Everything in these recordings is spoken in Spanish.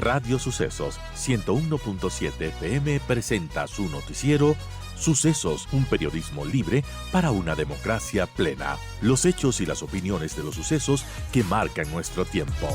Radio Sucesos 101.7 FM presenta su noticiero Sucesos, un periodismo libre para una democracia plena. Los hechos y las opiniones de los sucesos que marcan nuestro tiempo.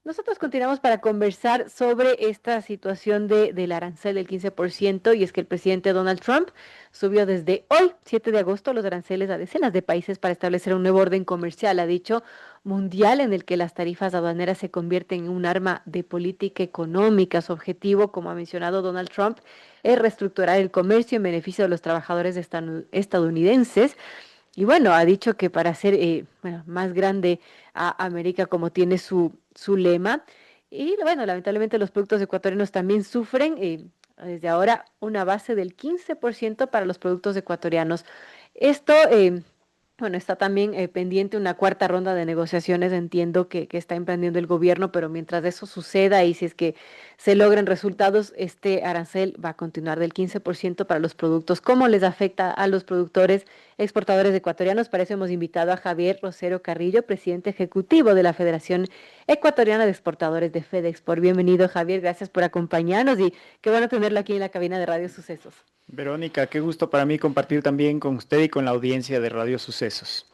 Nosotros continuamos para conversar sobre esta situación del arancel del 15%, y es que el presidente Donald Trump subió desde hoy, 7 de agosto, los aranceles a decenas de países para establecer un nuevo orden comercial, ha dicho, mundial, en el que las tarifas aduaneras se convierten en un arma de política económica. Su objetivo, como ha mencionado Donald Trump, es reestructurar el comercio en beneficio de los trabajadores estadounidenses. Y bueno, ha dicho que para hacer más grande a América, como tiene su lema. Y bueno, lamentablemente los productos ecuatorianos también sufren desde ahora una base del 15% para los productos ecuatorianos. Esto, bueno, está también pendiente una cuarta ronda de negociaciones, entiendo que está emprendiendo el gobierno, pero mientras eso suceda y si es que se logren resultados, este arancel va a continuar del 15% para los productos. ¿Cómo les afecta a los productores exportadores ecuatorianos? Para eso hemos invitado a Javier Rosero Carrillo, presidente ejecutivo de la Federación Ecuatoriana de Exportadores de FedExport. Bienvenido, Javier, gracias por acompañarnos y qué bueno tenerlo aquí en la cabina de Radio Sucesos. Verónica, qué gusto para mí compartir también con usted y con la audiencia de Radio Sucesos.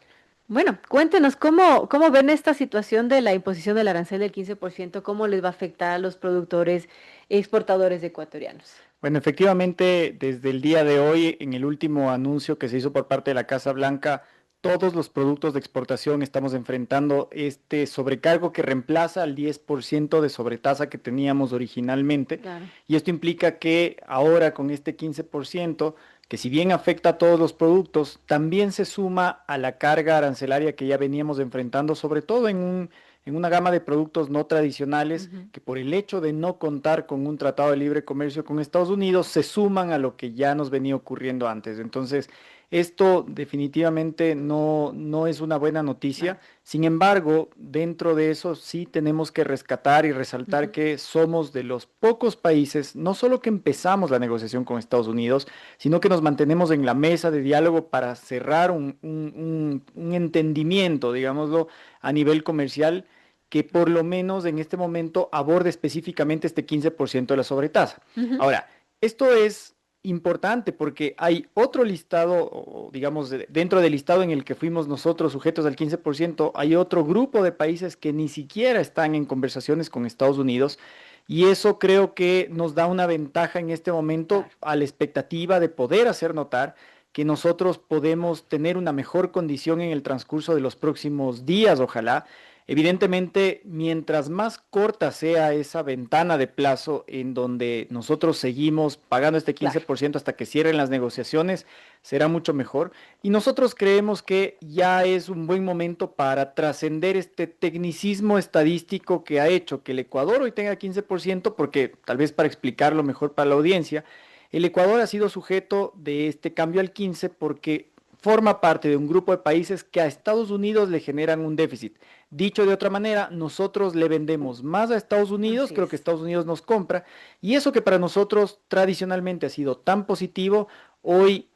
Bueno, cuéntenos cómo ven esta situación de la imposición del arancel del 15%, cómo les va a afectar a los productores exportadores ecuatorianos. Bueno, efectivamente, desde el día de hoy, en el último anuncio que se hizo por parte de la Casa Blanca, todos los productos de exportación estamos enfrentando este sobrecargo que reemplaza al 10% de sobretasa que teníamos originalmente. Claro. Y esto implica que ahora con este 15%, que si bien afecta a todos los productos, también se suma a la carga arancelaria que ya veníamos enfrentando, sobre todo en una gama de productos no tradicionales, que por el hecho de no contar con un tratado de libre comercio con Estados Unidos, se suman a lo que ya nos venía ocurriendo antes. Entonces, esto definitivamente no es una buena noticia. Sin embargo, dentro de eso sí tenemos que rescatar y resaltar que somos de los pocos países, no solo que empezamos la negociación con Estados Unidos, sino que nos mantenemos en la mesa de diálogo para cerrar un entendimiento, digámoslo, a nivel comercial, que por lo menos en este momento aborde específicamente este 15% de la sobretasa. Ahora, esto es importante porque hay otro listado, digamos, dentro del listado en el que fuimos nosotros sujetos al 15%, hay otro grupo de países que ni siquiera están en conversaciones con Estados Unidos, y eso creo que nos da una ventaja en este momento a la expectativa de poder hacer notar que nosotros podemos tener una mejor condición en el transcurso de los próximos días, ojalá. Evidentemente, mientras más corta sea esa ventana de plazo en donde nosotros seguimos pagando este 15% hasta que cierren las negociaciones, será mucho mejor. Y nosotros creemos que ya es un buen momento para trascender este tecnicismo estadístico que ha hecho que el Ecuador hoy tenga 15%, porque tal vez para explicarlo mejor para la audiencia, el Ecuador ha sido sujeto de este cambio al 15 porque forma parte de un grupo de países que a Estados Unidos le generan un déficit. Dicho de otra manera, nosotros le vendemos más a Estados Unidos, creo que Estados Unidos nos compra, y eso que para nosotros tradicionalmente ha sido tan positivo, hoy,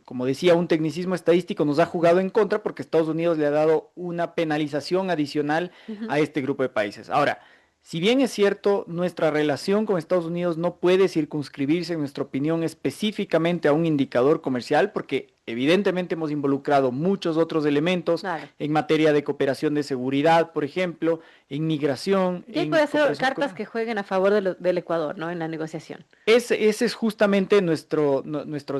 como decía, un tecnicismo estadístico nos ha jugado en contra porque Estados Unidos le ha dado una penalización adicional a este grupo de países. Ahora, si bien es cierto, nuestra relación con Estados Unidos no puede circunscribirse, en nuestra opinión, específicamente a un indicador comercial, porque evidentemente hemos involucrado muchos otros elementos en materia de cooperación de seguridad, por ejemplo, en migración. Y puede ser cartas que jueguen a favor del Ecuador, ¿no? En la negociación. Ese es justamente nuestro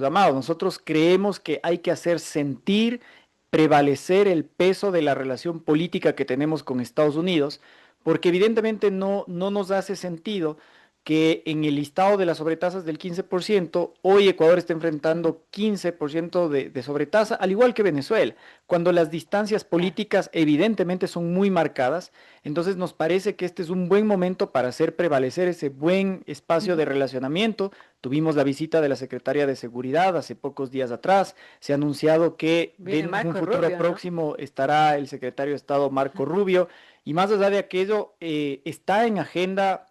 llamado. Nosotros creemos que hay que hacer sentir, prevalecer el peso de la relación política que tenemos con Estados Unidos, porque evidentemente no nos hace sentido que en el listado de las sobretasas del 15%, hoy Ecuador está enfrentando 15% de sobretasa, al igual que Venezuela, cuando las distancias políticas evidentemente son muy marcadas. Entonces nos parece que este es un buen momento para hacer prevalecer ese buen espacio de relacionamiento. Tuvimos la visita de la Secretaria de Seguridad hace pocos días atrás, se ha anunciado que en un futuro próximo estará el Secretario de Estado Marco Rubio, Y más allá de aquello, está en agenda,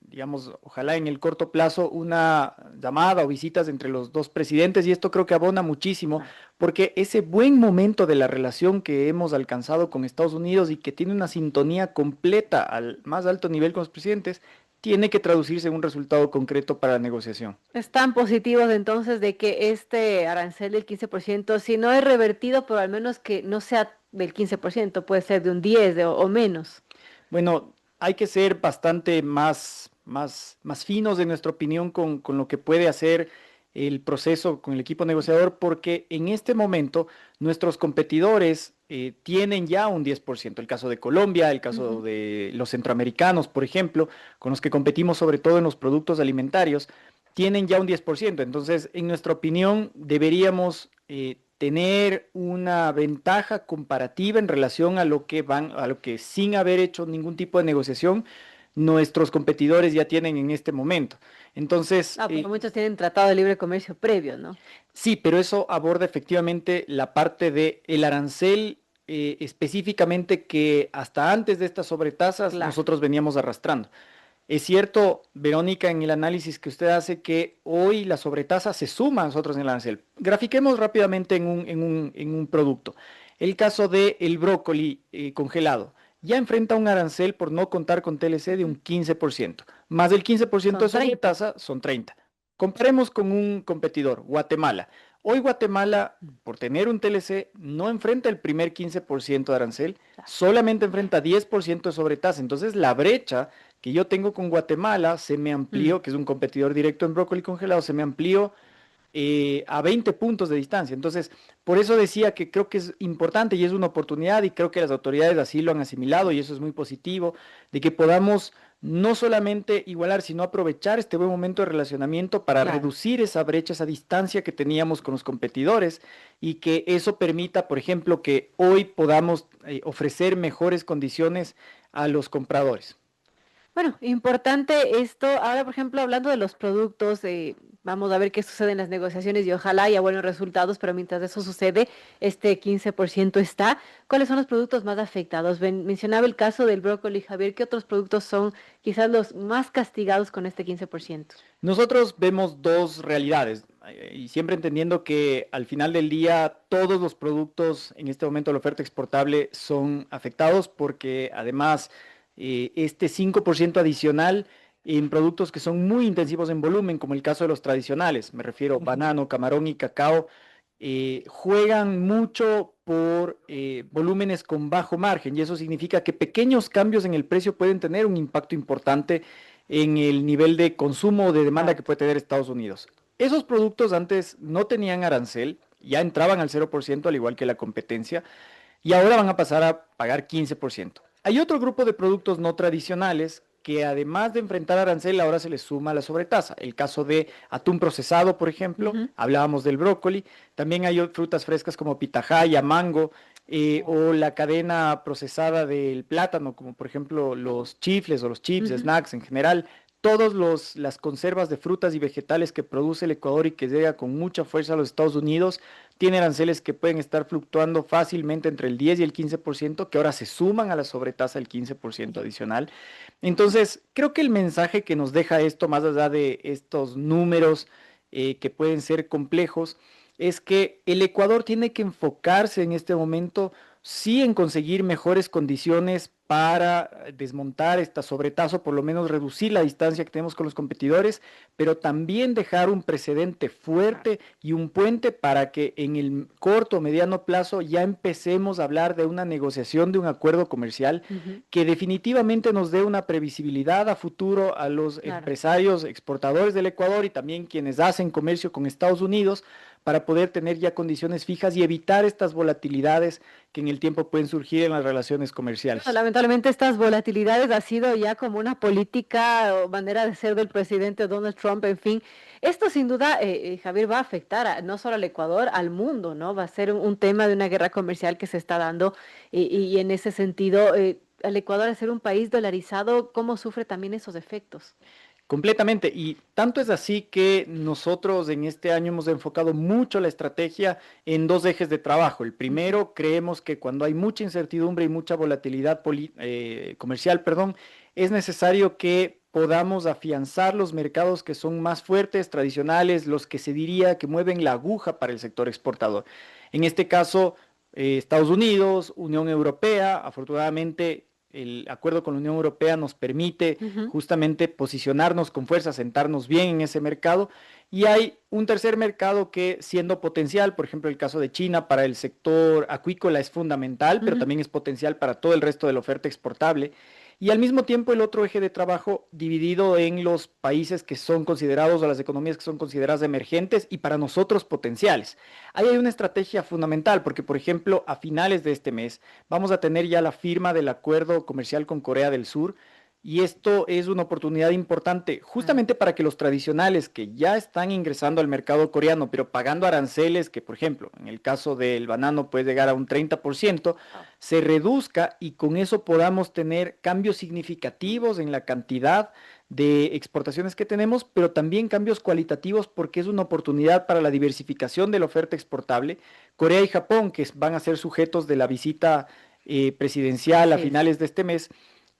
digamos, ojalá en el corto plazo, una llamada o visitas entre los dos presidentes, y esto creo que abona muchísimo, porque ese buen momento de la relación que hemos alcanzado con Estados Unidos y que tiene una sintonía completa al más alto nivel con los presidentes, tiene que traducirse en un resultado concreto para la negociación. Están positivos entonces de que este arancel del 15%, si no es revertido, pero al menos que no sea del 15%, puede ser de un 10 o menos. Bueno, hay que ser bastante más finos en nuestra opinión con lo que puede hacer el proceso con el equipo negociador, porque en este momento nuestros competidores tienen ya un 10%. El caso de Colombia, el caso Ujú. de los centroamericanos, por ejemplo, con los que competimos sobre todo en los productos alimentarios, tienen ya un 10%. Entonces, en nuestra opinión, deberíamos tener una ventaja comparativa en relación a lo que sin haber hecho ningún tipo de negociación, nuestros competidores ya tienen en este momento. Entonces, Ah, porque muchos tienen tratado de libre comercio previo, ¿no? sí, pero eso aborda efectivamente la parte de el arancel específicamente que hasta antes de estas sobretasas Claro. nosotros veníamos arrastrando. Es cierto, Verónica, en el análisis que usted hace, que hoy la sobretasa se suma a nosotros en el arancel. Grafiquemos rápidamente en un producto. El caso del brócoli congelado. Ya enfrenta un arancel por no contar con TLC de un 15%. Más del 15% de Son 30. sobretasa son 30. Comparemos con un competidor, Guatemala. Hoy Guatemala, por tener un TLC, no enfrenta el primer 15% de arancel, solamente enfrenta 10% de sobretasa. Entonces la brecha que yo tengo con Guatemala se me Mm. amplió, que es un competidor directo en brócoli congelado, se me amplió a 20 puntos de distancia. Entonces, por eso decía que creo que es importante y es una oportunidad y creo que las autoridades así lo han asimilado y eso es muy positivo, de que podamos no solamente igualar, sino aprovechar este buen momento de relacionamiento para Claro. reducir esa brecha, esa distancia que teníamos con los competidores y que eso permita, por ejemplo, que hoy podamos ofrecer mejores condiciones a los compradores. Bueno, importante esto. Ahora, por ejemplo, hablando de los productos, vamos a ver qué sucede en las negociaciones y ojalá haya buenos resultados, pero mientras eso sucede, este 15% está. ¿Cuáles son los productos más afectados? Mencionaba el caso del brócoli, Javier. ¿Qué otros productos son quizás los más castigados con este 15%? Nosotros vemos dos realidades y siempre entendiendo que al final del día todos los productos en este momento de la oferta exportable son afectados porque además este 5% adicional en productos que son muy intensivos en volumen, como el caso de los tradicionales, me refiero banano, camarón y cacao, juegan mucho por volúmenes con bajo margen y eso significa que pequeños cambios en el precio pueden tener un impacto importante en el nivel de consumo o de demanda Claro. que puede tener Estados Unidos. Esos productos antes no tenían arancel, ya entraban al 0% al igual que la competencia, y ahora van a pasar a pagar 15%. Hay otro grupo de productos no tradicionales que además de enfrentar arancel, ahora se les suma la sobretasa. El caso de atún procesado, por ejemplo, Ujú. hablábamos del brócoli, también hay frutas frescas como pitahaya, mango, o la cadena procesada del plátano, como por ejemplo los chifles o los chips, Ujú. snacks en general. Todas las conservas de frutas y vegetales que produce el Ecuador y que llega con mucha fuerza a los Estados Unidos tiene aranceles que pueden estar fluctuando fácilmente entre el 10 y el 15%, que ahora se suman a la sobretasa del 15% adicional. Entonces, creo que el mensaje que nos deja esto, más allá de estos números que pueden ser complejos, es que el Ecuador tiene que enfocarse en este momento, sí, en conseguir mejores condiciones para desmontar esta sobretasa, o por lo menos reducir la distancia que tenemos con los competidores, pero también dejar un precedente fuerte y un puente para que en el corto o mediano plazo ya empecemos a hablar de una negociación de un acuerdo comercial Ujú. que definitivamente nos dé una previsibilidad a futuro a los Claro. empresarios exportadores del Ecuador y también quienes hacen comercio con Estados Unidos para poder tener ya condiciones fijas y evitar estas volatilidades que en el tiempo pueden surgir en las relaciones Bueno, comerciales. lamentablemente estas volatilidades ha sido ya como una política o manera de ser del presidente Donald Trump, en fin. Esto sin duda, Javier, va a afectar no solo al Ecuador, al mundo, ¿no? Va a ser un tema de una guerra comercial que se está dando y en ese sentido, al Ecuador al ser un país dolarizado, ¿cómo sufre también esos efectos? Completamente, y tanto es así que nosotros en este año hemos enfocado mucho la estrategia en dos ejes de trabajo. El primero, creemos que cuando hay mucha incertidumbre y mucha volatilidad comercial, perdón, es necesario que podamos afianzar los mercados que son más fuertes, tradicionales, los que se diría que mueven la aguja para el sector exportador. En este caso, Estados Unidos, Unión Europea, afortunadamente el acuerdo con la Unión Europea nos permite Ujú. justamente posicionarnos con fuerza, sentarnos bien en ese mercado. Y hay un tercer mercado que, siendo potencial, por ejemplo, el caso de China para el sector acuícola es fundamental, pero Ujú. también es potencial para todo el resto de la oferta exportable. Y al mismo tiempo el otro eje de trabajo dividido en los países que son considerados o las economías que son consideradas emergentes y para nosotros potenciales. Ahí hay una estrategia fundamental porque, por ejemplo, a finales de este mes vamos a tener ya la firma del acuerdo comercial con Corea del Sur. Y esto es una oportunidad importante Ah, justamente para que los tradicionales que ya están ingresando al mercado coreano, pero pagando aranceles, que por ejemplo, en el caso del banano puede llegar a un 30%, wow. se reduzca y con eso podamos tener cambios significativos en la cantidad de exportaciones que tenemos, pero también cambios cualitativos porque es una oportunidad para la diversificación de la oferta exportable. Corea y Japón, que van a ser sujetos de la visita presidencial a Así es. finales de este mes,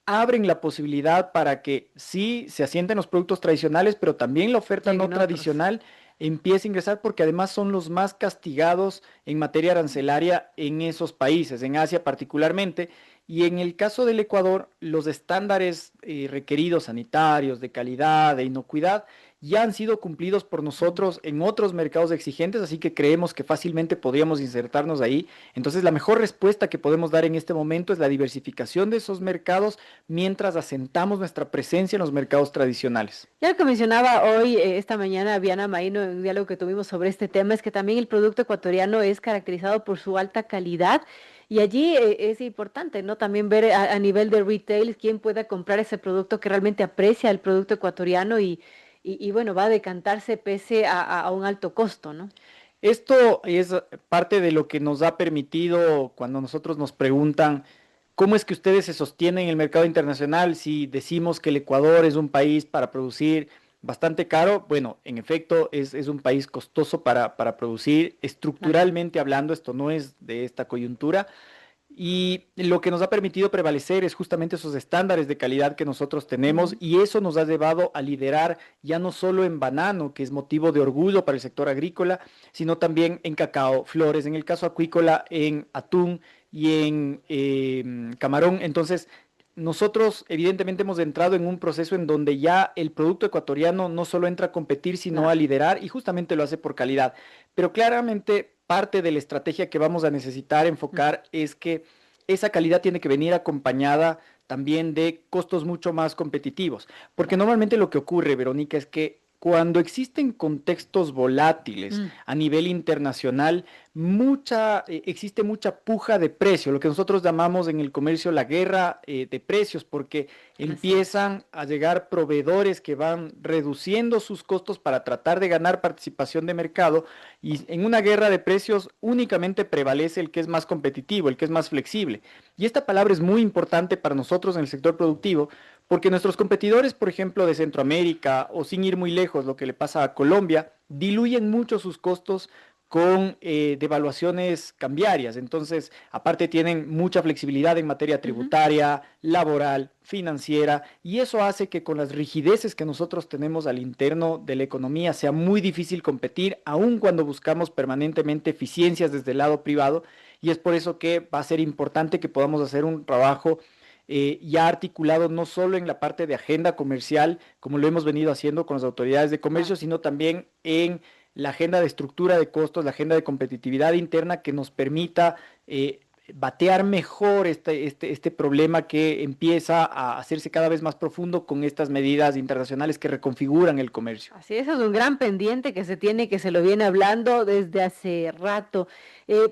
abren la posibilidad para que sí se asienten los productos tradicionales, pero también la oferta no Lleguen otros. tradicional empiece a ingresar porque además son los más castigados en materia arancelaria en esos países, en Asia particularmente. Y en el caso del Ecuador, los estándares requeridos sanitarios, de calidad, de inocuidad, ya han sido cumplidos por Mm. nosotros en otros mercados exigentes, así que creemos que fácilmente podríamos insertarnos ahí. Entonces, la mejor respuesta que podemos dar en este momento es la diversificación de esos mercados mientras asentamos nuestra presencia en los mercados tradicionales. Ya lo que mencionaba hoy, esta mañana, Viana Maíno, en un diálogo que tuvimos sobre este tema, es que también el producto ecuatoriano es caracterizado por su alta calidad y allí es importante, ¿no? También ver a nivel de retail quién pueda comprar ese producto que realmente aprecia el producto ecuatoriano y bueno, va a decantarse pese a un alto costo, ¿no? Esto es parte de lo que nos ha permitido cuando nosotros nos preguntan cómo es que ustedes se sostienen en el mercado internacional si decimos que el Ecuador es un país para producir bastante caro. Bueno, en efecto, es un país costoso para producir, Claro. estructuralmente hablando, esto no es de esta coyuntura. Y lo que nos ha permitido prevalecer es justamente esos estándares de calidad que nosotros tenemos Ujú. y eso nos ha llevado a liderar ya no solo en banano, que es motivo de orgullo para el sector agrícola, sino también en cacao, flores, en el caso acuícola, en atún y en camarón. Entonces, nosotros evidentemente hemos entrado en un proceso en donde ya el producto ecuatoriano no solo entra a competir, sino a Claro. liderar y justamente lo hace por calidad. Pero claramente parte de la estrategia que vamos a necesitar Ujú. enfocar es que esa calidad tiene que venir acompañada también de costos mucho más competitivos. Porque Claro. normalmente lo que ocurre, Verónica, es que cuando existen contextos volátiles Mm. a nivel internacional, existe mucha puja de precio, lo que nosotros llamamos en el comercio la guerra de precios, porque Así es. empiezan a llegar proveedores que van reduciendo sus costos para tratar de ganar participación de mercado y en una guerra de precios únicamente prevalece el que es más competitivo, el que es más flexible. Y esta palabra es muy importante para nosotros en el sector productivo porque nuestros competidores, por ejemplo, de Centroamérica o sin ir muy lejos, lo que le pasa a Colombia, diluyen mucho sus costos con devaluaciones cambiarias. Entonces, aparte tienen mucha flexibilidad en materia Ujú. tributaria, laboral, financiera, y eso hace que con las rigideces que nosotros tenemos al interno de la economía sea muy difícil competir, aun cuando buscamos permanentemente eficiencias desde el lado privado, y es por eso que va a ser importante que podamos hacer un trabajo ya articulado no solo en la parte de agenda comercial, como lo hemos venido haciendo con las autoridades de comercio, Claro. sino también en la agenda de estructura de costos, la agenda de competitividad interna que nos permita batear mejor este problema que empieza a hacerse cada vez más profundo con estas medidas internacionales que reconfiguran el comercio. Así es un gran pendiente que se tiene, que se lo viene hablando desde hace rato.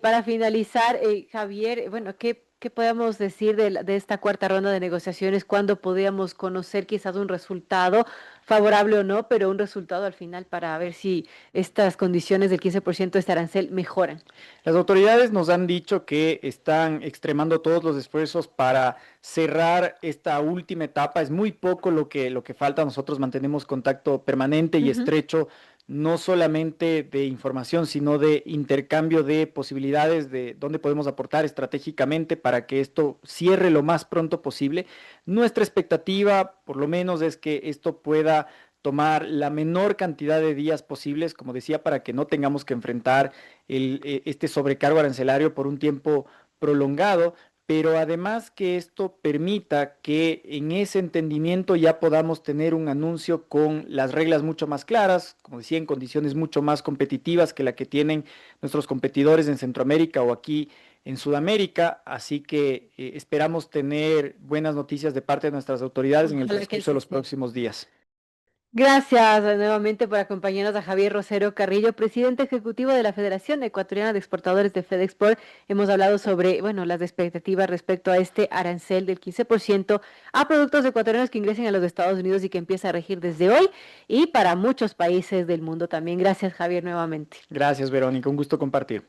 Para finalizar, Javier, bueno, ¿qué ¿Qué podemos decir de esta cuarta ronda de negociaciones? ¿Cuándo podríamos conocer quizás un resultado, favorable o no, pero un resultado al final para ver si estas condiciones del 15% de este arancel mejoran? Las autoridades nos han dicho que están extremando todos los esfuerzos para cerrar esta última etapa. Es muy poco lo que falta. Nosotros mantenemos contacto permanente y Ujú. estrecho, no solamente de información, sino de intercambio de posibilidades de dónde podemos aportar estratégicamente para que esto cierre lo más pronto posible. Nuestra expectativa, por lo menos, es que esto pueda tomar la menor cantidad de días posibles, como decía, para que no tengamos que enfrentar este sobrecargo arancelario por un tiempo prolongado, pero además que esto permita que en ese entendimiento ya podamos tener un anuncio con las reglas mucho más claras, como decía, en condiciones mucho más competitivas que la que tienen nuestros competidores en Centroamérica o aquí en Sudamérica. Así que esperamos tener buenas noticias de parte de nuestras autoridades en el Ojalá que transcurso de así los sea. próximos días. Gracias nuevamente por acompañarnos a Javier Rosero Carrillo, presidente ejecutivo de la Federación Ecuatoriana de Exportadores de FedExport. Hemos hablado sobre, bueno, las expectativas respecto a este arancel del 15% a productos ecuatorianos que ingresen a los Estados Unidos y que empieza a regir desde hoy y para muchos países del mundo también. Gracias, Javier, nuevamente. Gracias, Verónica. Un gusto compartir.